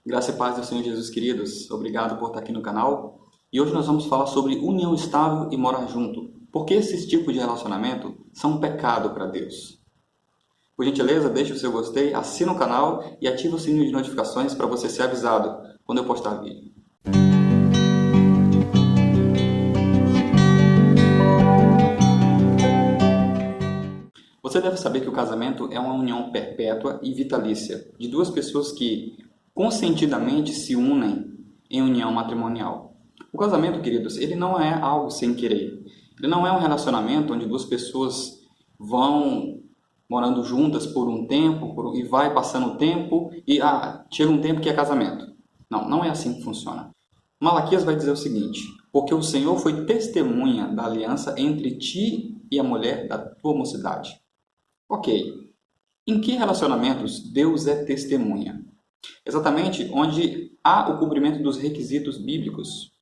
Graça e paz do Senhor Jesus, queridos. Obrigado por estar aqui no canal. E hoje nós vamos falar sobre união estável e morar junto. Porque esses tipos de relacionamento são um pecado para Deus. Por gentileza, deixe o seu gostei, assina o canal e ative o sininho de notificações para você ser avisado quando eu postar vídeo. Você deve saber que o casamento é uma união perpétua e vitalícia de duas pessoas que consentidamente se unem em união matrimonial. O casamento, queridos, ele não é algo sem querer. Ele não é um relacionamento onde duas pessoas vão morando juntas por um tempo e vai passando o tempo e chega um tempo que é casamento. Não, não é assim que funciona. Malaquias vai dizer o seguinte: porque o Senhor foi testemunha da aliança entre ti e a mulher da tua mocidade. Ok, em que relacionamentos Deus é testemunha? Exatamente onde há o cumprimento dos requisitos bíblicos,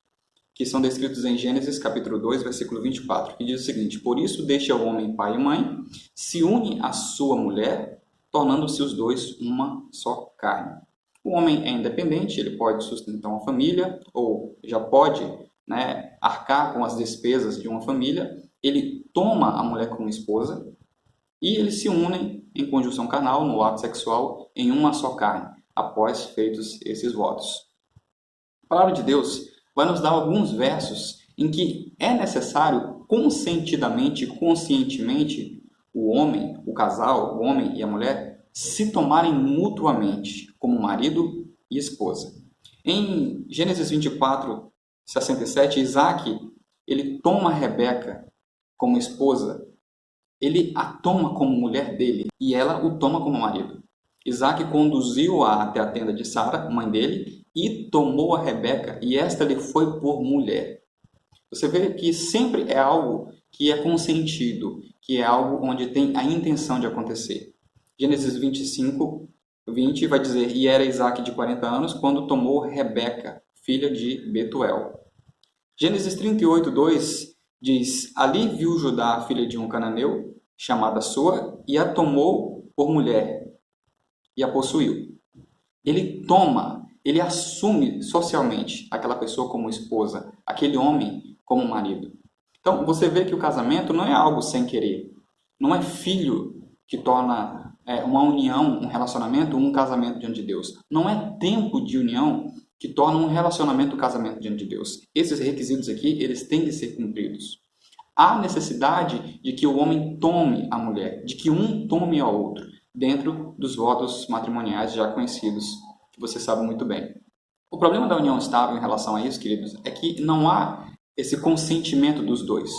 que são descritos em Gênesis capítulo 2, versículo 24, que diz o seguinte: por isso deixa o homem pai e mãe, se une à sua mulher, tornando-se os dois uma só carne. O homem é independente, ele pode sustentar uma família, ou já pode arcar com as despesas de uma família, ele toma a mulher como esposa, e eles se unem em conjunção carnal, no ato sexual, em uma só carne, após feitos esses votos. A palavra de Deus vai nos dar alguns versos em que é necessário consentidamente, conscientemente, o homem, o casal, o homem e a mulher, se tomarem mutuamente como marido e esposa. Em Gênesis 24, 67, Isaac, ele toma Rebeca como esposa. Ele a toma como mulher dele e ela o toma como marido. Isaac conduziu-a até a tenda de Sara, mãe dele, e tomou a Rebeca, e esta lhe foi por mulher. Você vê que sempre é algo que é consentido, que é algo onde tem a intenção de acontecer. Gênesis 25, 20 vai dizer: e era Isaac de 40 anos quando tomou Rebeca, filha de Betuel. Gênesis 38, 2 diz: ali viu Judá, filha de um cananeu, chamada Sua, e a tomou por mulher, e a possuiu. Ele toma, ele assume socialmente aquela pessoa como esposa, aquele homem como marido. Então, você vê que o casamento não é algo sem querer. Não é filho que torna uma união, um relacionamento, um casamento diante de Deus. Não é tempo de união que torna um relacionamento, um casamento diante de Deus. Esses requisitos aqui, eles têm de ser cumpridos. Há necessidade de que o homem tome a mulher, de que um tome ao outro, dentro dos votos matrimoniais já conhecidos, que você sabe muito bem. O problema da união estável em relação a isso, queridos, é que não há esse consentimento dos dois.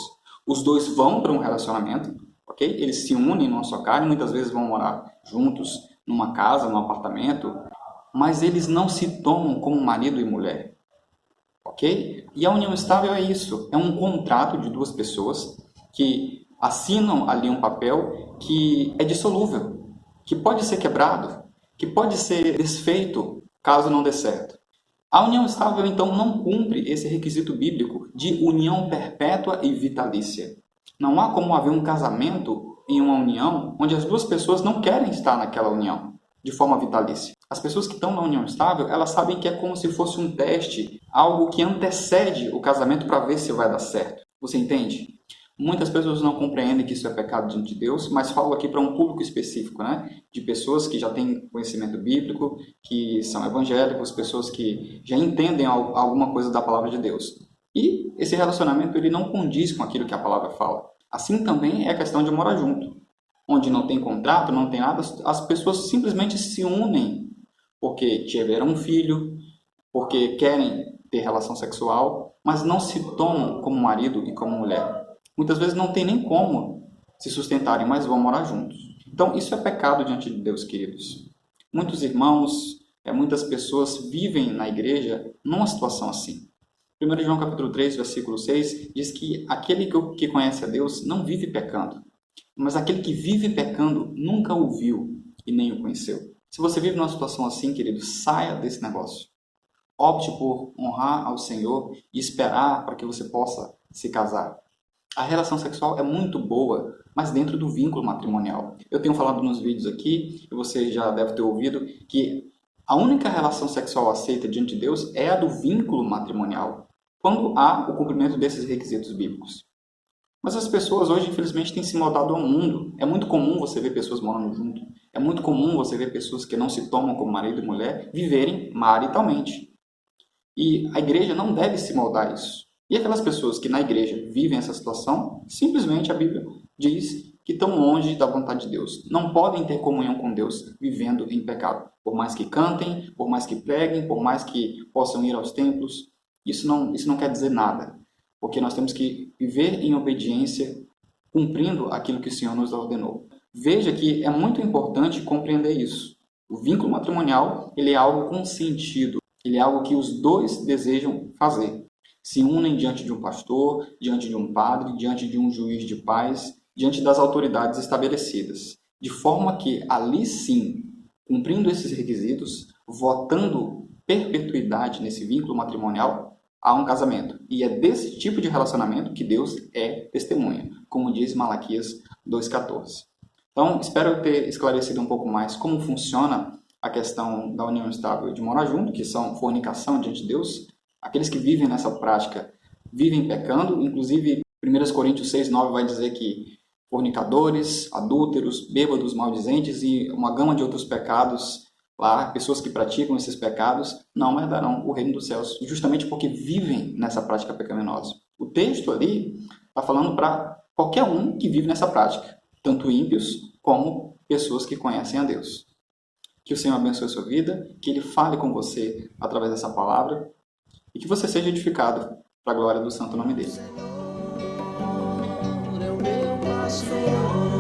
Os dois vão para um relacionamento, ok? Eles se unem numa só carne, muitas vezes vão morar juntos numa casa, num apartamento, mas eles não se tomam como marido e mulher. Ok? E a união estável é isso, é um contrato de duas pessoas que assinam ali um papel que é dissolúvel, que pode ser quebrado, que pode ser desfeito caso não dê certo. A união estável, então, não cumpre esse requisito bíblico de união perpétua e vitalícia. Não há como haver um casamento em uma união onde as duas pessoas não querem estar naquela união de forma vitalícia. As pessoas que estão na união estável, elas sabem que é como se fosse um teste, algo que antecede o casamento para ver se vai dar certo. Você entende? Muitas pessoas não compreendem que isso é pecado diante de Deus, mas falo aqui para um público específico, de pessoas que já têm conhecimento bíblico, que são evangélicos, pessoas que já entendem alguma coisa da palavra de Deus. E esse relacionamento ele não condiz com aquilo que a palavra fala. Assim também é a questão de morar junto. Onde não tem contrato, não tem nada, as pessoas simplesmente se unem porque tiveram um filho, porque querem ter relação sexual, mas não se tomam como marido e como mulher. Muitas vezes não tem nem como se sustentarem, mas vão morar juntos. Então, isso é pecado diante de Deus, queridos. Muitos irmãos, muitas pessoas vivem na igreja numa situação assim. 1 João capítulo 3, versículo 6, diz que aquele que conhece a Deus não vive pecando, mas aquele que vive pecando nunca o viu e nem o conheceu. Se você vive numa situação assim, querido, saia desse negócio. Opte por honrar ao Senhor e esperar para que você possa se casar. A relação sexual é muito boa, mas dentro do vínculo matrimonial. Eu tenho falado nos vídeos aqui, e você já deve ter ouvido, que A única relação sexual aceita diante de Deus é a do vínculo matrimonial, quando há o cumprimento desses requisitos bíblicos. Mas as pessoas hoje, infelizmente, têm se moldado ao mundo. É muito comum você ver pessoas morando junto. É muito comum você ver pessoas que não se tomam como marido e mulher viverem maritalmente. E a igreja não deve se moldar a isso. E aquelas pessoas que na igreja vivem essa situação, simplesmente a Bíblia diz que estão longe da vontade de Deus. Não podem ter comunhão com Deus vivendo em pecado. Por mais que cantem, por mais que preguem, por mais que possam ir aos templos, isso não quer dizer nada. Porque nós temos que viver em obediência, cumprindo aquilo que o Senhor nos ordenou. Veja que é muito importante compreender isso. O vínculo matrimonial, ele é algo consentido. Ele é algo que os dois desejam fazer. Se unem diante de um pastor, diante de um padre, diante de um juiz de paz, diante das autoridades estabelecidas. De forma que ali sim, cumprindo esses requisitos, votando perpetuidade nesse vínculo matrimonial, há um casamento. E é desse tipo de relacionamento que Deus é testemunha, como diz Malaquias 2,14. Então, espero ter esclarecido um pouco mais como funciona a questão da união estável e de morar junto, que são fornicação diante de Deus. Aqueles que vivem nessa prática vivem pecando, inclusive 1 Coríntios 6,9 vai dizer que fornicadores, adúlteros, bêbados, maldizentes e uma gama de outros pecados, lá, pessoas que praticam esses pecados, não herdarão o reino dos céus, justamente porque vivem nessa prática pecaminosa. O texto ali está falando para qualquer um que vive nessa prática, tanto ímpios como pessoas que conhecem a Deus. Que o Senhor abençoe a sua vida, que Ele fale com você através dessa palavra e que você seja edificado para a glória do santo nome dele. É o meu pastor.